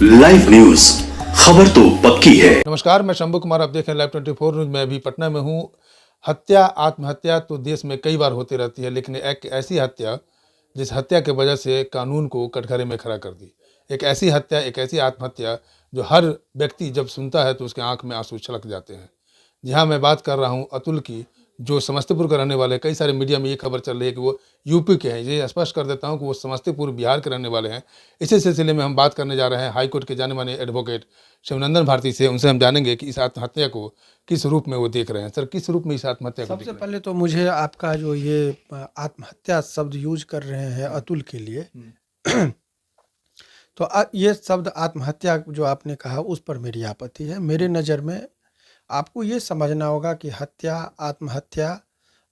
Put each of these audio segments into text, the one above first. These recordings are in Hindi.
लाइव न्यूज, खबर तो पक्की है। नमस्कार, मैं शंभू कुमार, आप देख रहे हैं लाइव 24 न्यूज। मैं अभी पटना में हूँ। हत्या, आत्महत्या तो देश में कई बार होती रहती है, लेकिन एक ऐसी हत्या जिस हत्या के वजह से कानून को कटघरे में खड़ा कर दी। एक ऐसी हत्या, एक ऐसी आत्महत्या जो हर व्यक्ति जब सुनता है तो उसके आंख में आंसू छलक जाते हैं। जी हाँ, मैं बात कर रहा हूँ अतुल की, जो समस्तीपुर का रहने वाले हैं। कई सारे मीडिया में ये खबर चल रही है कि वो यूपी के हैं। ये स्पष्ट कर देता हूँ कि वो समस्तीपुर बिहार के रहने वाले हैं। इसी सिलसिले में हम बात करने जा रहे हैं हाईकोर्ट के जाने माने एडवोकेट शिवनंदन भारती से। उनसे हम जानेंगे कि इस आत्महत्या को किस रूप में वो देख रहे हैं। सर, किस रूप में इस आत्महत्या को देख सबसे रहे पहले तो मुझे आपका जो ये आत्महत्या शब्द यूज कर रहे हैं अतुल के लिए तो ये शब्द आत्महत्या जो आपने कहा उस पर मेरी आपत्ति है। मेरे नज़र में आपको ये समझना होगा कि हत्या, आत्महत्या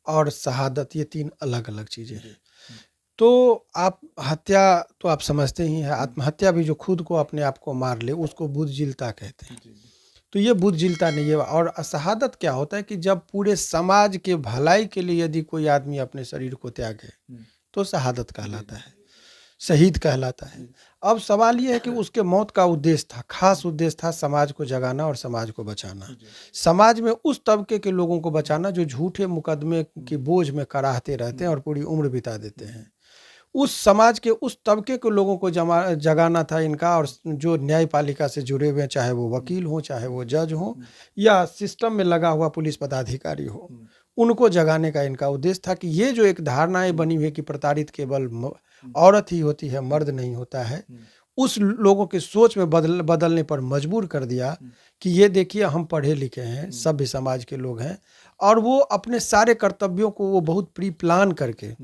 और शहादत ये तीन अलग अलग चीज़ें हैं। तो आप हत्या तो आप समझते ही हैं, आत्महत्या भी जो खुद को अपने आप को मार ले उसको बुद्धजिलता कहते हैं। तो ये बुद्धजिलता नहीं है। और शहादत क्या होता है कि जब पूरे समाज के भलाई के लिए यदि कोई आदमी अपने शरीर को त्यागे तो शहादत कहलाता है, शहीद कहलाता है। अब सवाल ये है कि उसके मौत का उद्देश्य था, खास उद्देश्य था समाज को जगाना और समाज को बचाना। समाज में उस तबके के लोगों को बचाना जो झूठे मुकदमे की बोझ में कराहते रहते हैं और पूरी उम्र बिता देते हैं। उस समाज के उस तबके के लोगों को जगाना था इनका, और जो न्यायपालिका से जुड़े हुए हैं, चाहे वो वकील हो, चाहे वो जज हो, या सिस्टम में लगा हुआ पुलिस पदाधिकारी हो, उनको जगाने का इनका उद्देश्य था कि ये जो एक धारणाएं बनी हुई है कि प्रताड़ित केवल औरत ही होती है, मर्द नहीं होता है, उस लोगों की सोच में बदलने पर मजबूर कर दिया कि ये देखिए हम पढ़े लिखे हैं, सभ्य समाज के लोग हैं, और वो अपने सारे कर्तव्यों को वो बहुत प्री प्लान करके,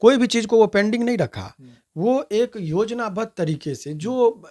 कोई भी चीज़ को वो पेंडिंग नहीं रखा। वो एक योजनाबद्ध तरीके से जो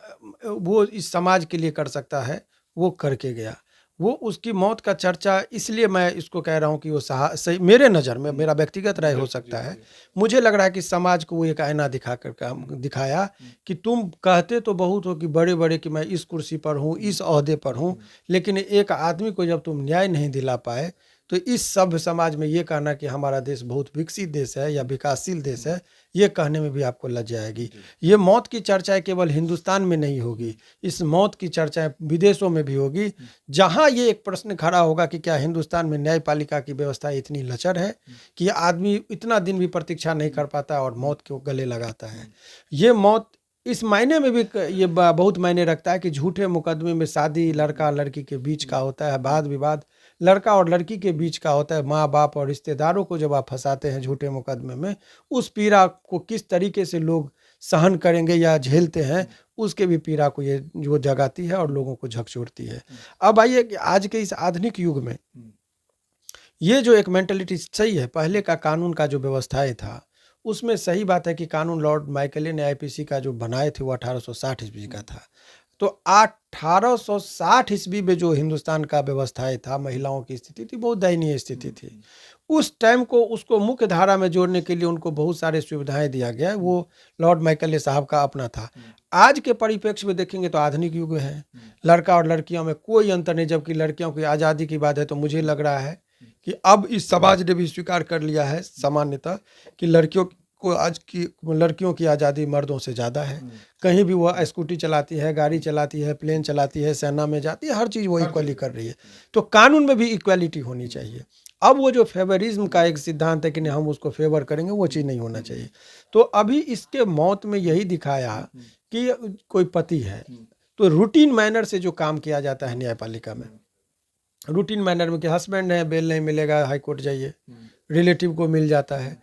वो इस समाज के लिए कर सकता है वो करके गया। वो उसकी मौत का चर्चा, इसलिए मैं इसको कह रहा हूँ कि वो सही, मेरे नज़र में, मेरा व्यक्तिगत राय हो सकता है, मुझे लग रहा है कि समाज को वो एक आईना दिखाया कि तुम कहते तो बहुत हो कि बड़े बड़े कि मैं इस कुर्सी पर हूँ, इस ओहदे पर हूँ, लेकिन एक आदमी को जब तुम न्याय नहीं दिला पाए तो इस सभ्य समाज में ये कहना कि हमारा देश बहुत विकसित देश है या विकासशील देश है, ये कहने में भी आपको लज्जा आएगी। ये मौत की चर्चाएं केवल हिंदुस्तान में नहीं होगी, इस मौत की चर्चाएं विदेशों में भी होगी, जहां ये एक प्रश्न खड़ा होगा कि क्या हिंदुस्तान में न्यायपालिका की व्यवस्था इतनी लचर है कि आदमी इतना दिन भी प्रतीक्षा नहीं कर पाता और मौत को गले लगाता है। ये मौत इस मायने में भी ये बहुत मायने रखता है कि झूठे मुकदमे में शादी लड़का लड़की के बीच का होता है, वाद विवाद लड़का और लड़की के बीच का होता है, माँ बाप और रिश्तेदारों को जब आप फंसाते हैं झूठे मुकदमे में, उस पीड़ा को किस तरीके से लोग सहन करेंगे या झेलते हैं, उसके भी पीड़ा को ये जो जगाती है और लोगों को झकझोरती है। अब आइए कि आज के इस आधुनिक युग में ये जो एक मेंटलिटी सही है, पहले का कानून का जो व्यवस्थाएं था उसमें सही बात है कि कानून लॉर्ड माइकेले ने आईपीसी का जो बनाए थे वो 1860 ईस्वी का था। तो 1860 ईस्वी में जो हिंदुस्तान का व्यवस्थाएं था, महिलाओं की स्थिति थी, बहुत दयनीय स्थिति थी। उस टाइम को उसको मुख्य धारा में जोड़ने के लिए उनको बहुत सारे सुविधाएं दिया गया, वो लॉर्ड माइकेले साहब का अपना था। आज के परिप्रेक्ष्य में देखेंगे तो आधुनिक युग है, लड़का और लड़कियों में कोई अंतर नहीं, जबकि लड़कियों की आज़ादी की बात है तो मुझे लग रहा है कि अब इस समाज ने भी स्वीकार कर लिया है सामान्यतः कि लड़कियों को, आज की लड़कियों की आज़ादी मर्दों से ज़्यादा है। कहीं भी वो स्कूटी चलाती है, गाड़ी चलाती है, प्लेन चलाती है, सेना में जाती है, हर चीज़ वो इक्वली कर रही है। तो कानून में भी इक्वालिटी होनी चाहिए। अब वो जो फेवरिज्म का एक सिद्धांत है कि नहीं हम उसको फेवर करेंगे, वो चीज़ नहीं होना चाहिए। तो अभी इसके मौत में यही दिखाया कि कोई पति है तो रूटीन मैनर से जो काम किया जाता है न्यायपालिका में, रूटीन मैनर में कि हस्बैंड है, बेल नहीं मिलेगा, हाई कोर्ट जाइए, रिलेटिव को मिल जाता है,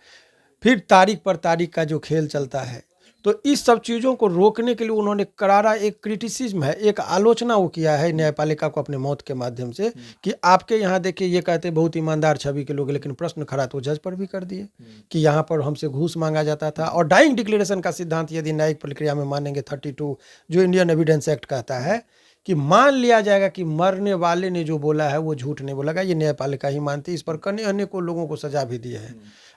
फिर तारीख पर तारीख का जो खेल चलता है। तो इस सब चीज़ों को रोकने के लिए उन्होंने करारा एक क्रिटिसिज्म है, एक आलोचना वो किया है न्यायपालिका को अपने मौत के माध्यम से कि आपके यहाँ देखिए ये कहते बहुत ईमानदार छवि के लोग, लेकिन प्रश्न खड़ा तो जज पर भी कर दिए कि यहाँ पर हमसे घूस मांगा जाता था। और डाइंग डिक्लेरेशन का सिद्धांत यदि न्यायिक प्रक्रिया में मानेंगे 32 जो इंडियन एविडेंस एक्ट कहता है कि मान लिया जाएगा कि मरने वाले ने जो बोला है वो झूठ नहीं बोला, ये न्यायपालिका ही मानती है। इस पर कई अनेकों लोगों को सजा भी दी है।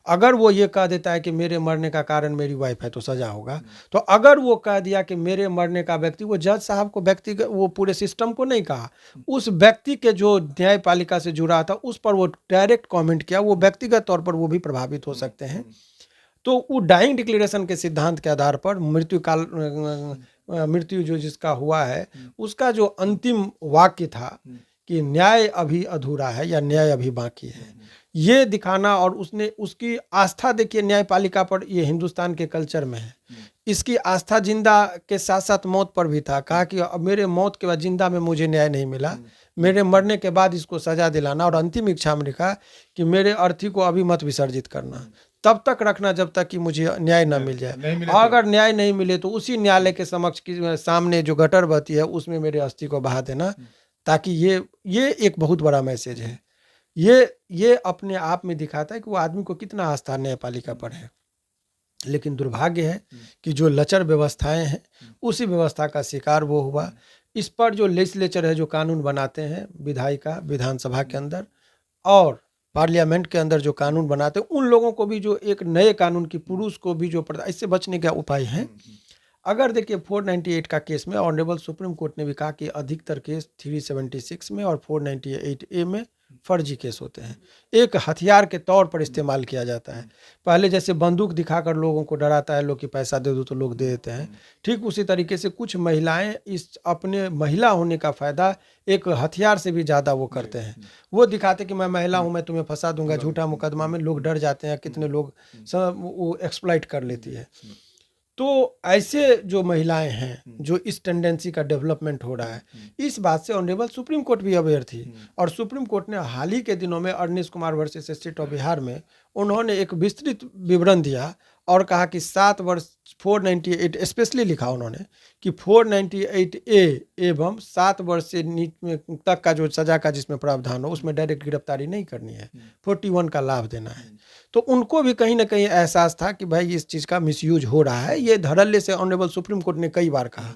अगर वो ये कह देता है कि मेरे मरने का कारण मेरी वाइफ है तो सजा होगा। तो अगर वो कह दिया कि मेरे मरने का व्यक्ति, वो जज साहब को व्यक्तिगत, वो पूरे सिस्टम को नहीं कहा, उस व्यक्ति के जो न्यायपालिका से जुड़ा था उस पर वो डायरेक्ट कमेंट किया, वो व्यक्तिगत तौर पर वो भी प्रभावित हो सकते हैं। तो वो डाइंग डिक्लेरेशन के सिद्धांत के आधार पर मृत्यु काल मृत्यु जो जिसका हुआ है, उसका जो अंतिम वाक्य था कि न्याय अभी अधूरा है या न्याय अभी बाकी है, ये दिखाना, और उसने उसकी आस्था देखिए न्यायपालिका पर, ये हिंदुस्तान के कल्चर में है, इसकी आस्था जिंदा के साथ साथ मौत पर भी था। कहा कि अब मेरे मौत के बाद जिंदा में मुझे न्याय नहीं मिला, मेरे मरने के बाद इसको सजा दिलाना, और अंतिम इच्छा में लिखा कि मेरे अर्थी को अभी मत विसर्जित करना, तब तक रखना जब तक कि मुझे न्याय न मिल जाए, और अगर न्याय नहीं मिले तो उसी न्यायालय के समक्ष की सामने जो गटर बहती है उसमें मेरे अस्थि को बहा देना, ताकि ये एक बहुत बड़ा मैसेज है। ये अपने आप में दिखाता है कि वो आदमी को कितना आस्था न्यायपालिका पर है। लेकिन दुर्भाग्य है कि जो लचर व्यवस्थाएं हैं उसी व्यवस्था का शिकार वो हुआ। इस पर जो लेजिस्लेचर है, जो कानून बनाते हैं, विधायिका विधानसभा के अंदर और पार्लियामेंट के अंदर जो कानून बनाते हैं, उन लोगों को भी जो एक नए कानून की पुरुष को भी जो इससे बचने का उपाय है। अगर देखिए 498 का केस में ऑनरेबल सुप्रीम कोर्ट ने भी कहा कि अधिकतर केस 376 में और 498A में फर्जी केस होते हैं, एक हथियार के तौर पर इस्तेमाल किया जाता है। पहले जैसे बंदूक दिखाकर लोगों को डराता है लोग कि पैसा दे दो तो लोग दे देते हैं, ठीक उसी तरीके से कुछ महिलाएं इस अपने महिला होने का फायदा एक हथियार से भी ज़्यादा वो करते हैं। वो दिखाते कि मैं महिला हूँ, मैं तुम्हें फंसा दूंगा, झूठा मुकदमा में लोग डर जाते हैं, कितने लोग सब वो एक्सप्लॉइट कर लेती है। तो ऐसे जो महिलाएं हैं, जो इस टेंडेंसी का डेवलपमेंट हो रहा है, इस बात से ऑनरेबल सुप्रीम कोर्ट भी अवेयर थी, और सुप्रीम कोर्ट ने हाल ही के दिनों में Arnesh Kumar versus state of Bihar में उन्होंने एक विस्तृत विवरण दिया और कहा कि 7 वर्ष 498 स्पेशली लिखा उन्होंने कि 498A एवं 7 वर्ष से तक का जो सजा का जिसमें प्रावधान हो उसमें डायरेक्ट गिरफ्तारी नहीं करनी है, 41 का लाभ देना है। तो उनको भी कहीं ना कहीं एहसास था कि भाई इस चीज़ का मिसयूज हो रहा है, ये धड़ल्ले से ऑनरेबल सुप्रीम कोर्ट ने कई बार कहा।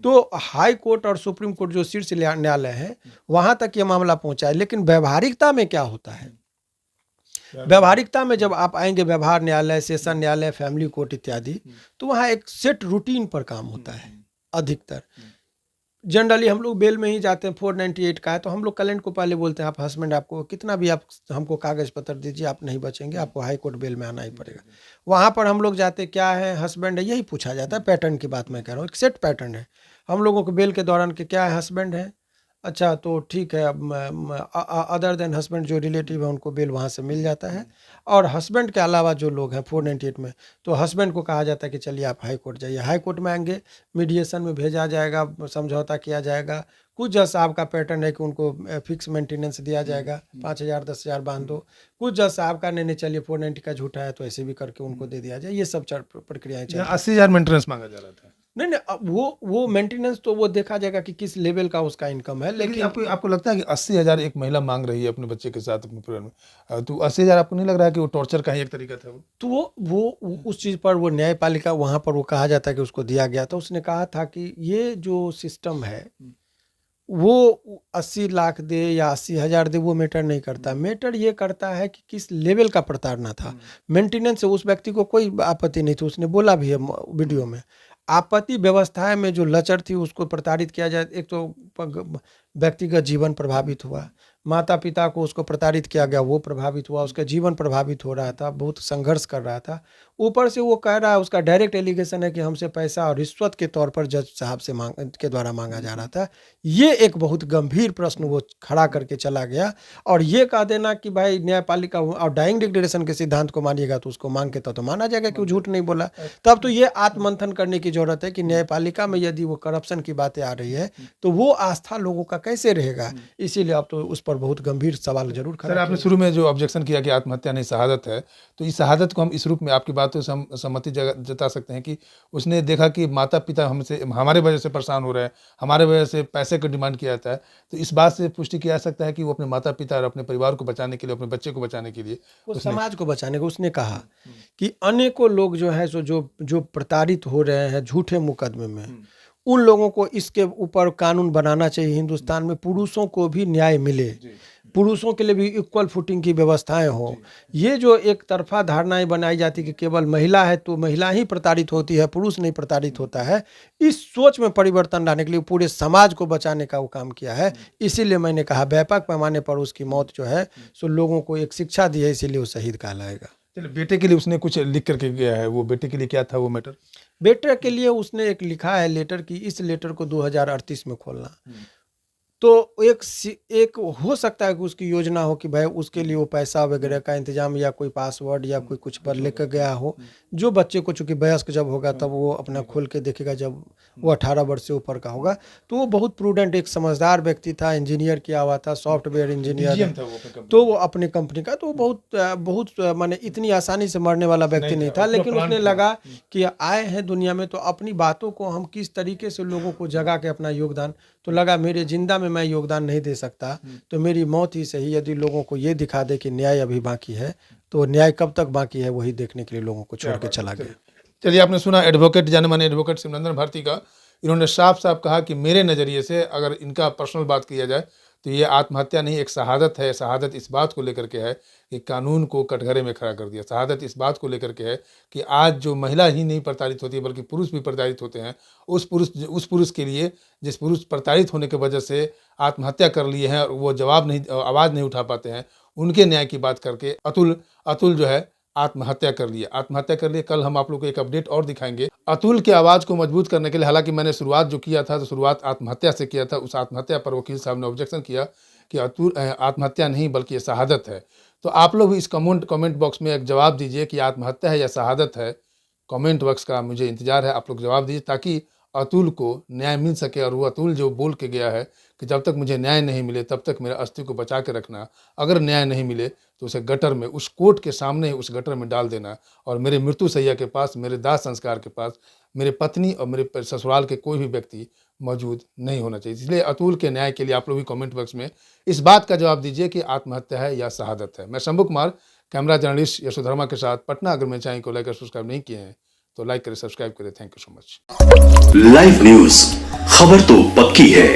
तो हाई कोर्ट और सुप्रीम कोर्ट जो शीर्ष न्यायालय है वहाँ तक ये मामला पहुँचा है। लेकिन व्यवहारिकता में क्या होता है, व्यवहारिकता में जब आप आएंगे व्यवहार न्यायालय, सेशन न्यायालय, फैमिली कोर्ट इत्यादि, तो वहाँ एक सेट रूटीन पर काम होता है। अधिकतर जनरली हम लोग बेल में ही जाते हैं, 498 का है तो हम लोग क्लाइंट को पहले बोलते हैं आप हस्बैंड, आपको कितना भी आप हमको कागज पत्र दीजिए, आप नहीं बचेंगे, आपको हाई कोर्ट बेल में आना ही पड़ेगा। वहाँ पर हम लोग जाते क्या है, हस्बैंड है, यही पूछा जाता है। पैटर्न की बात मैं कह रहा हूँ, एक सेट पैटर्न है। हम लोगों को बेल के दौरान के क्या है, हस्बैंड है, अच्छा तो ठीक है, अब अदर देन हस्बैंड जो रिलेटिव है उनको बेल वहाँ से मिल जाता है। और हस्बैंड के अलावा जो लोग हैं 498 में, तो हस्बैंड को कहा जाता है कि चलिए आप हाई कोर्ट जाइए। हाई कोर्ट में आएंगे, मीडिएशन में भेजा जाएगा, समझौता किया जाएगा। कुछ जज साहब का पैटर्न है कि उनको फिक्स मेंटेनेंस दिया जाएगा, 5,000 10,000 बांध दो। कुछ जज साहब का नहीं चलिए 490 का झूठा है तो ऐसे भी करके उनको दे दिया जाए। ये सब प्रक्रियाएं चल 80,000 मेंटेनेंस मांगा जा रहा था। नहीं, अब वो मेंटेनेंस तो वो देखा जाएगा कि किस लेवल का उसका इनकम है। लेकिन लेकिन आपको लगता है कि 80,000 एक महिला मांग रही है अपने बच्चे के साथ अपने परिवार में, तो 80,000 आपको नहीं लग रहा है कि वो टॉर्चर का ही एक तरीका था? तो वो उस चीज़ पर वो न्यायपालिका वहाँ पर वो कहा जाता है कि उसको दिया गया था। उसने कहा था कि ये जो सिस्टम है वो 80 लाख दे या 80,000 दे वो मैटर नहीं करता। मैटर ये करता है कि किस लेवल का प्रताड़ना था। मेंटेनेंस से उस व्यक्ति को कोई आपत्ति नहीं थी, उसने बोला भी है वीडियो में। आपत्ति व्यवस्थाएं में जो लचर थी उसको प्रताड़ित किया जाए। एक तो व्यक्तिगत जीवन प्रभावित हुआ, माता पिता को उसको प्रताड़ित किया गया, वो प्रभावित हुआ, उसका जीवन प्रभावित हो रहा था, बहुत संघर्ष कर रहा था। ऊपर से वो कह रहा है, उसका डायरेक्ट एलिगेशन है कि हमसे पैसा और रिश्वत के तौर पर जज साहब से के द्वारा मांगा जा रहा था। ये एक बहुत गंभीर प्रश्न वो खड़ा करके चला गया। और ये कह देना कि भाई न्यायपालिका और डाइंग डिक्लेरेशन के सिद्धांत को मानिएगा तो उसको मांग के तो माना जाएगा कि वो झूठ नहीं बोला। तब तो ये आत्ममंथन करने की जरूरत है कि न्यायपालिका में यदि वो करप्शन की बातें आ रही है तो वो आस्था लोगों का कैसे रहेगा। इसीलिए अब तो उस पर बहुत गंभीर सवाल जरूर खड़ा। सर, आपने शुरू में जो ऑब्जेक्शन किया कि आत्महत्या नहीं शहादत है, तो इस शहादत को हम इस रूप में आपकी बातों से हम सहमति जता सकते हैं कि उसने देखा कि माता पिता हमसे हमारे वजह से परेशान हो रहे हैं, हमारे वजह से पैसे का डिमांड किया जाता है, तो इस बात से पुष्टि किया जा सकता है कि वो अपने माता पिता और अपने परिवार को बचाने के लिए, अपने बच्चे को बचाने के लिए, वो समाज को बचाने को उसने कहा कि अनेकों लोग जो है जो प्रताड़ित हो रहे हैं झूठे मुकदमे में, उन लोगों को इसके ऊपर कानून बनाना चाहिए। हिंदुस्तान में पुरुषों को भी न्याय मिले, पुरुषों के लिए भी इक्वल फुटिंग की व्यवस्थाएं हो। ये जो एक तरफा धारणाएं बनाई जाती कि केवल महिला है तो महिला ही प्रताड़ित होती है, पुरुष नहीं प्रताड़ित होता है, इस सोच में परिवर्तन लाने के लिए पूरे समाज को बचाने का वो काम किया है। इसीलिए मैंने कहा व्यापक पैमाने पर उसकी मौत जो है सो लोगों को एक शिक्षा दी है, इसीलिए वो शहीद कहलाएगा। चलिए, बेटे के लिए उसने कुछ लिख करके गया है, वो बेटे के लिए क्या था वो मैटर? बेटे के लिए उसने एक लिखा है लेटर कि इस लेटर को 2038 में खोलना। तो एक हो सकता है कि उसकी योजना हो कि भाई उसके लिए वो पैसा वगैरह का इंतजाम या कोई पासवर्ड या कोई कुछ पर लेकर गया हो, जो बच्चे को चूंकि वयस्क जब होगा तब वो अपना खोल के देखेगा जब वो 18 वर्ष से ऊपर का होगा। तो वो बहुत प्रूडेंट, एक समझदार व्यक्ति था, इंजीनियर किया हुआ था, सॉफ्टवेयर इंजीनियर, तो वो अपनी कंपनी का, तो बहुत माने इतनी आसानी से मरने वाला व्यक्ति नहीं था, लेकिन उसने लगा कि आए हैं दुनिया में तो अपनी बातों को हम किस तरीके से लोगों को जगा के अपना योगदान, तो लगा मेरे जिंदा में मैं योगदान नहीं दे सकता तो मेरी मौत ही सही, यदि लोगों को ये दिखा दे कि न्याय अभी बाकी है, तो न्याय कब तक बाकी है वही देखने के लिए लोगों को छोड़ के चला गया। चलिए, आपने सुना एडवोकेट, जाने माने एडवोकेट सिमरंदन भारती का। इन्होंने साफ साफ कहा कि मेरे नज़रिए से अगर इनका पर्सनल बात किया जाए तो ये आत्महत्या नहीं, एक शहादत है। शहादत इस बात को लेकर के है कि कानून को कटघरे में खड़ा कर दिया। शहादत इस बात को लेकर के है कि आज जो महिला ही नहीं प्रताड़ित होती है बल्कि पुरुष भी प्रताड़ित होते हैं, उस पुरुष के लिए, जिस पुरुष प्रताड़ित होने की वजह से आत्महत्या कर लिए हैं और वो आवाज़ नहीं उठा पाते हैं, उनके न्याय की बात करके अतुल जो है आत्महत्या कर लिए। कल हम आप लोग को एक अपडेट और दिखाएंगे अतुल की आवाज़ को मजबूत करने के लिए। हालांकि मैंने शुरुआत जो किया था तो शुरुआत आत्महत्या से किया था, उस आत्महत्या पर वकील साहब ने ऑब्जेक्शन किया कि अतुल आत्महत्या नहीं बल्कि ये शहादत है। तो आप लोग भी इस कमेंट बॉक्स में एक जवाब दीजिए कि आत्महत्या है या शहादत है। कमेंट बॉक्स का मुझे इंतजार है, आप लोग जवाब दीजिए ताकि अतुल को न्याय मिल सके। और वो अतुल जो बोल के गया है कि जब तक मुझे न्याय नहीं मिले तब तक मेरे अस्थि को बचा के रखना, अगर न्याय नहीं मिले तो उसे गटर में, उस कोर्ट के सामने ही उस गटर में डाल देना, और मेरे मृत्यु सैया के पास, मेरे दाह संस्कार के पास मेरे पत्नी और मेरे ससुराल के कोई भी व्यक्ति मौजूद नहीं होना चाहिए। इसलिए अतुल के न्याय के लिए आप लोग भी कमेंट बॉक्स में इस बात का जवाब दीजिए कि आत्महत्या है या शहादत है। मैं शंभू कुमार, कैमरा जर्नलिस्ट यशोधर्मा के साथ पटना। अगर मेरे चैनल को लाइक और सब्सक्राइब नहीं किए हैं तो लाइक करें, सब्सक्राइब करें। Thank you so much. Live news, खबर तो पक्की है।